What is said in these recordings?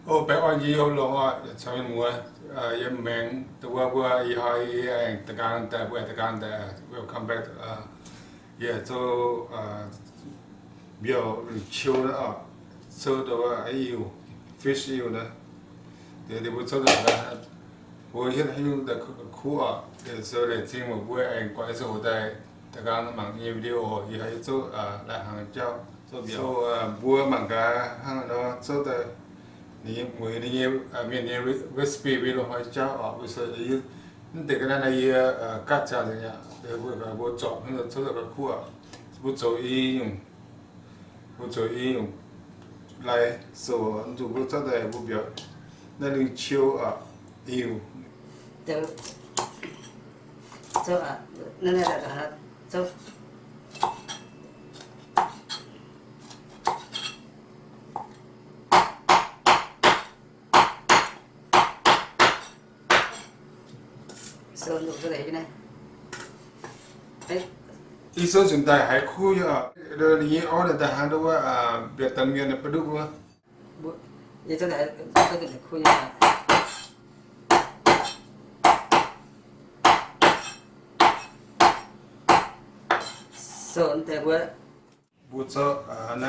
ô bé ơi gì hôm lo sao em mua em mang bữa i hai anh ta can welcome back yeah so biểu chiều đó so đó yêu fish yêu đó để bữa sau đó là bữa hiện yêu da khu để so để chính một bữa anh quay số tại ta can mang nhiều video i hai so là hàng châu so biểu so bữa mang cả hàng đó so tạiนี่มวยนี่มีนี่ recipe วิโรให้เจ้าออกไปซื้อยี่นั่นแต่ก็นั่นไอ้กัดจานเนี่ยเดี๋ยวบัวจ่อให้เราช่วยกันคั่วบัวจ่ออีอยู่บัวจ่ออีอยู่ไล่ส่วนจุบัวจ่อแต่บัวเบียร์นั่นลิงเชียวอยู่เจ้านั่นแหละครับเจ้าส่วนลูกจะได้ยังไงอีส่วนสุดท้ายให้คู่อยู่เดี๋ยวนี้อ๋อเดี๋ยวหาดูว่าเบียร์ตั้งเงินไปดูว่ายังจะได้คุยกันส่วนแต่ว่าบัวจ่อใน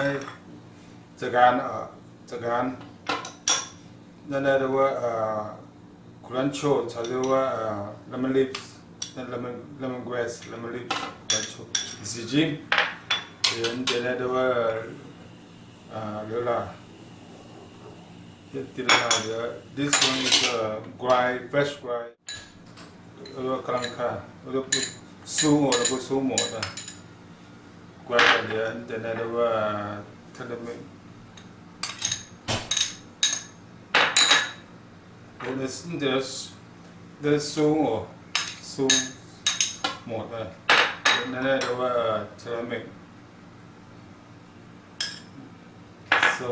จากการนั่นได้ดูว่าcruncho ใช้ว่า lemon leaves lemon grass lemon leaves cruncho zijim เดี๋ยวได้ว่าเดี๋ยวละเดี๋ยวเดี๋ยว this one is grind fresh grind กำลังค่ะแล้วซูโม่แล้วก็ซูโม่นะ grind เดี๋ยวได้ว่าทะเลไม่there's so một này nên là đâu ceramic so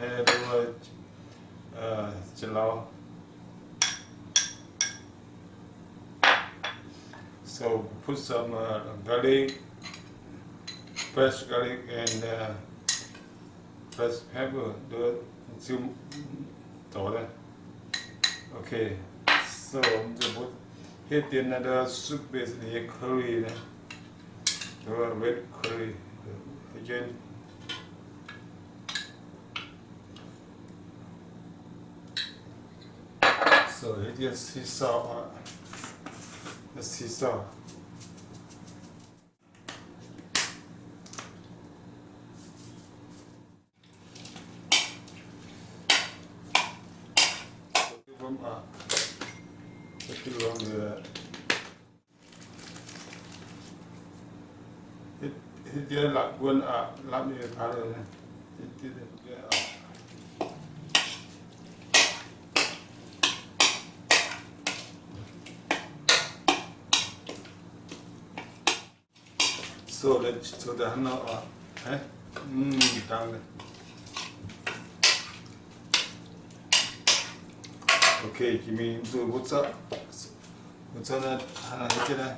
nên là đâu chỉ lau so put some garlic fresh garlic and fresh pepper đưa chiêu tổ đây okay so the put here then the soup base the curry the red curry again so it is sea salt the sea salt dia lap pun lap ni ada dia so dah nak tang okay kimi tu buat nak hanya dah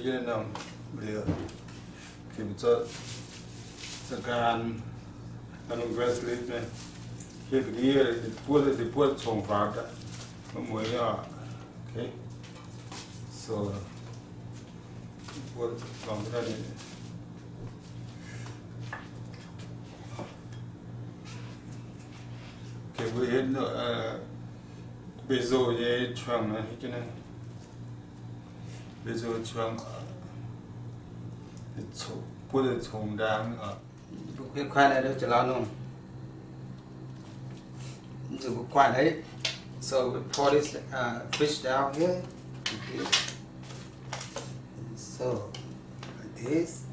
cái này nào bây giờ kiểm traจากการทำเวสลิฟเนี่ยเกี่ยวกับนี้พูดส่งฝากอะมันเหมือนอ่ะโอเค so พูดลองได้เลยโอเคwe had bezo ye chuang na hikina bezo chuang put it home down cái khoai này đâu chỉ lo luôn dùng khoai đấy so we pour this fish down here so like this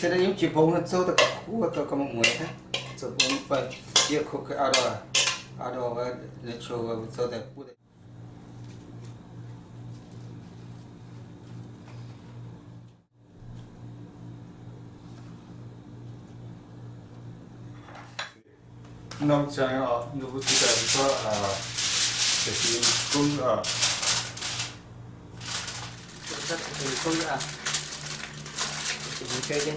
thế là những chỉ bông nó sâu tất cả khu tôi có một người thế so bông phải chia khúc cái out of natural so that put it nông trang như vậy thì có cái cũng rất mình không nữa chỉ mình chơi đi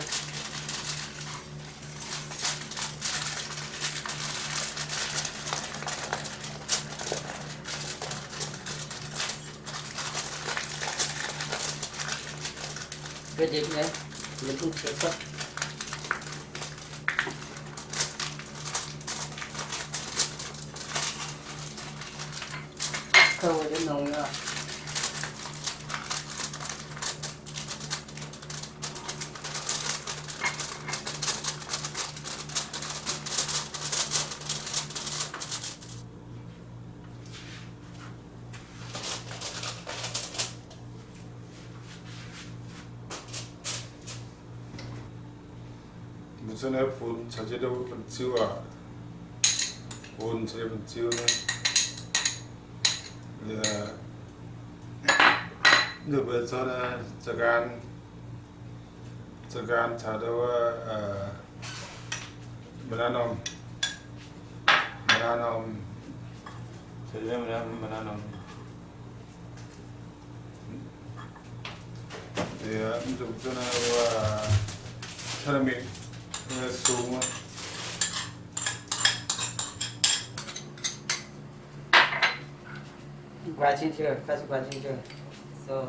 cái gì đấy mình cũng sẽ sắp câu đến nồng nữa 무슨 애 본 자제도 번지와 본 자제 번지와 예 너무 저는 저간 자도와 menanam saya menanam ya untuk sana cermin semua quá chín chưa phát quá chín chưa rồi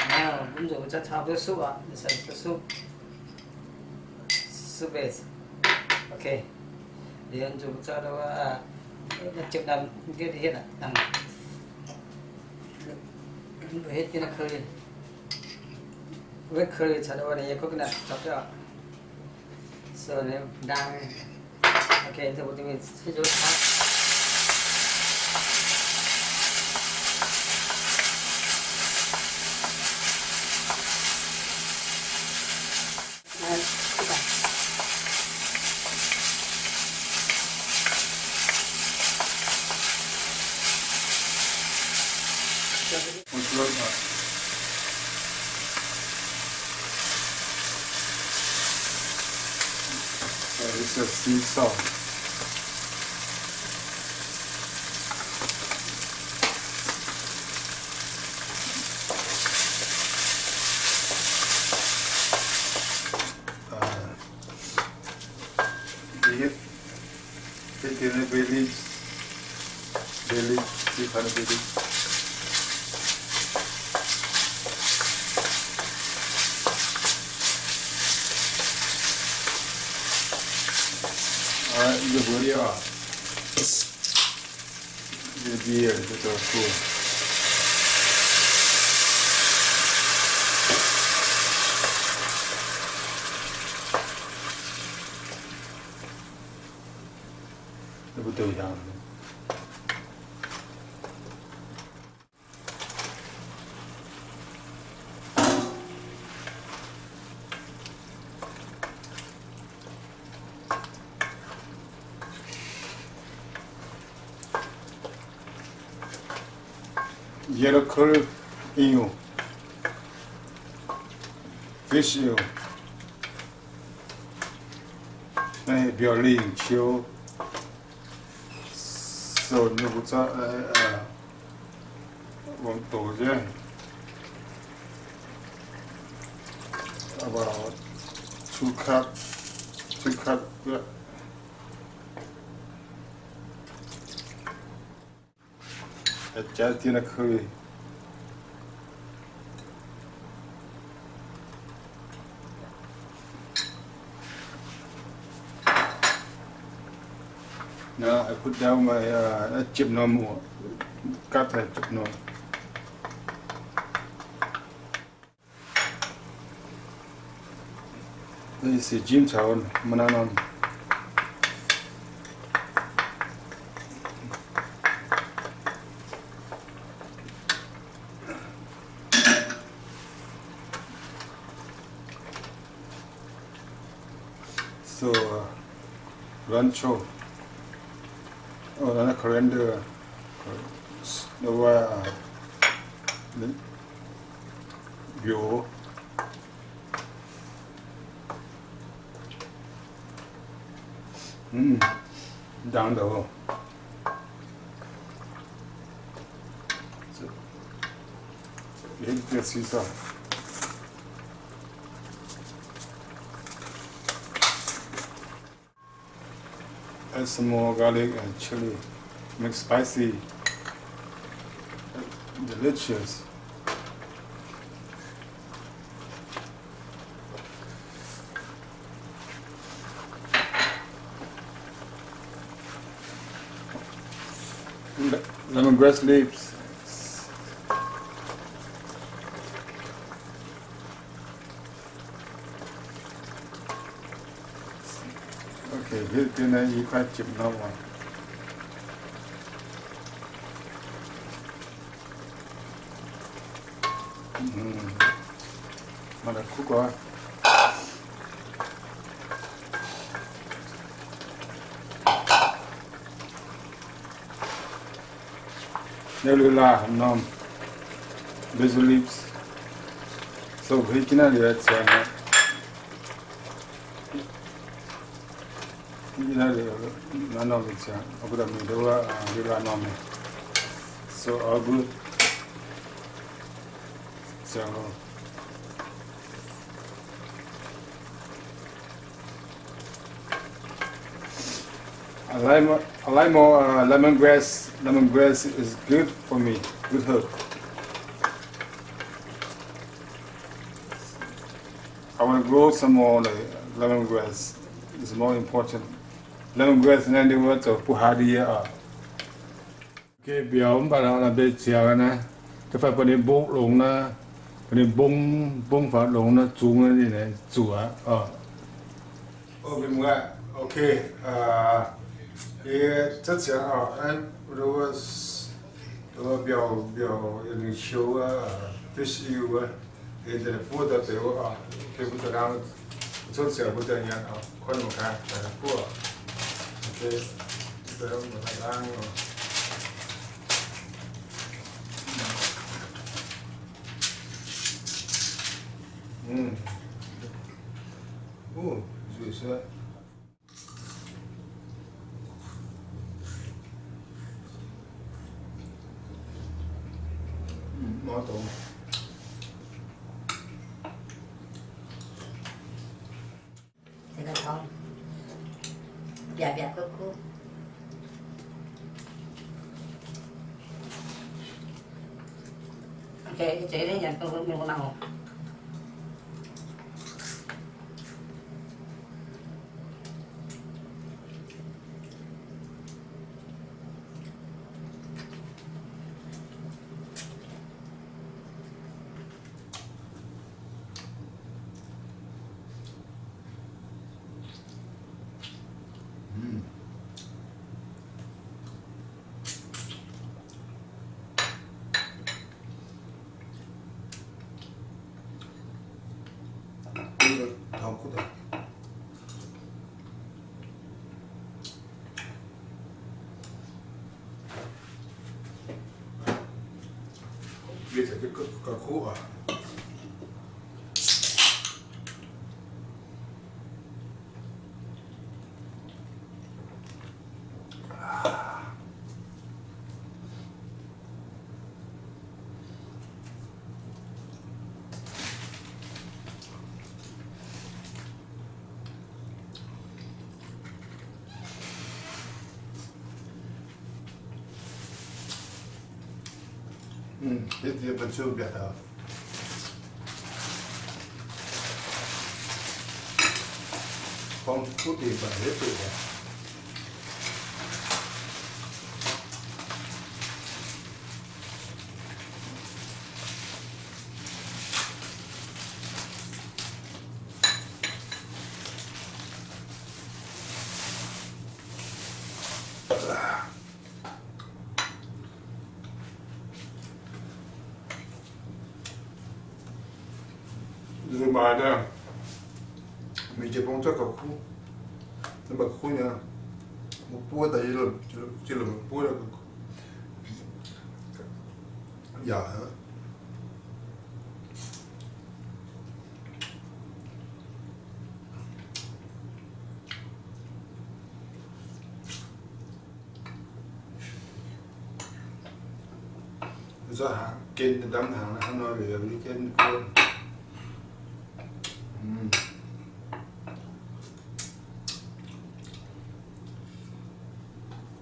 nào cũng rồi cho thao với súp ạ sẽ súp súp base ok thì anh dùng cho đâu chụp đầm cái hết ạ đầm hết cái là khơi với khơi cho đâu này có cái này chọc cho rồi nếu đang ok thì mình sẽ dùng It's a sea salt. Ini belly, di mana belly? Ini boleh ah. Ini dia itu aku. Betul ya. Yellow color eel, fish eel. Này biểu linh chiếu. So nó cũng cho vòng tổ chứ about 2 cup yeah. Trái tiên là khơi Now I put down my chip normal, cut that chip normal. This is Jim Town, Mananon. So, rancho. Oh, that's a coriander. No, bio. Down the hole. hit the sea salt. Add some more garlic and chili. Make spicy. Delicious. Lemongrass leaves. Okay, cái này you phải chụp nó vào. Mà là khúc quá. Nếu là nom basil leaves. So khi cái này là chén này. Cái này là nom là chén. Ở bên mình đó là nom này. So all good. So I like more lemongrass. Lemongrass is good for me. Good herb. I want to grow some more lemongrass. It's more important. Lemongrass in the words of Puhadia. Okay, biểu bà nào là bê chèo nè. Cái phải bà nên bông lồng nè. Bà nên bông phá lồng nè. Chú nè gì nè. Chú á. Okay, mga. Okay. Chắc chắn anh rồi biểu những show fish eel thì để phụ được biểu cái phụ được nào chắc chắn phụ được nhận con một cái là phụ ok bây giờ mình lại ăn rồi rồi sao nói tụng thì nó không dạ dạ khúc ok chị đấy nhận tôi mình có nào 더 크다. 위에서 그 구워. Dit je bent zo beter. Gewoon goed even, heel veel. Dùng bài đây mình chỉ bông cho cả khu nó bật khu nha một búa tại chỉ là một búa là giả hả do hạ kinh đâm hàng là nói về cái trên côn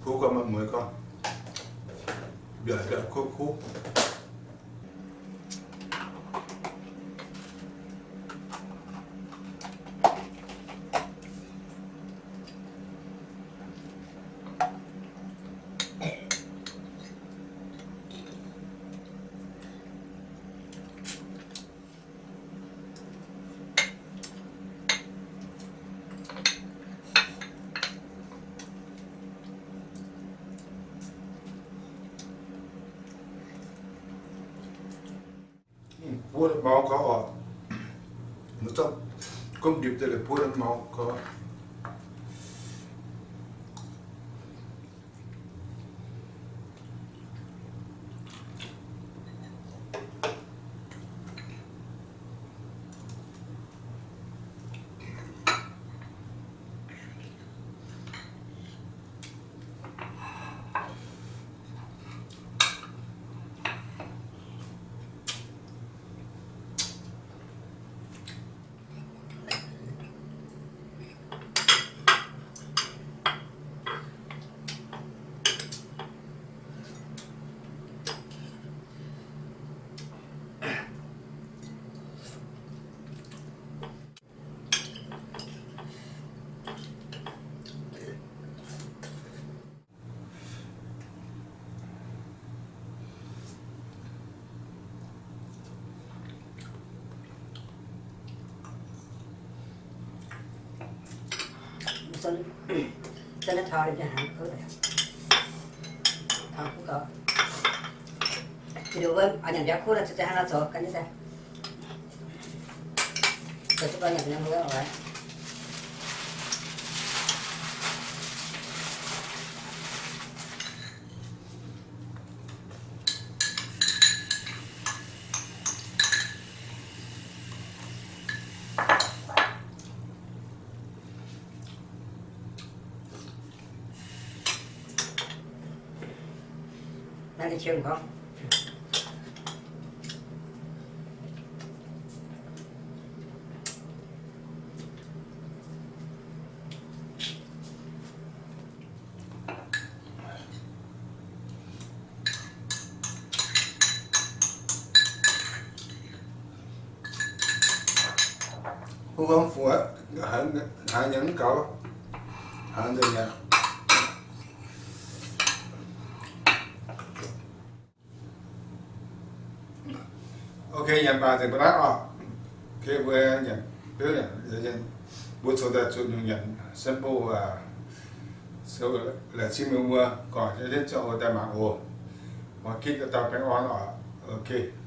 phú con mà mới con giờ đợi khúc khúcพวกเมาก็ออกมันต้องก้มดิบแต่เลยพวกเมาก็cho nó thò đi cho hẳn cứ này thò cũng có thì đối với ở nhà giá khu là sẽ ăn nó cái như thế rồi chúng ta nhập nó mới rồi đang đi trường không? Cô không phù hợp hạ những cậu hạ rồi nha ok nhận bà thì bà đã ok vừa nhận đưa nhận bút số đặt chụp nhận sample và số là chim mua còn cho đến cho người ta mà ồ mà kích tao phải on ok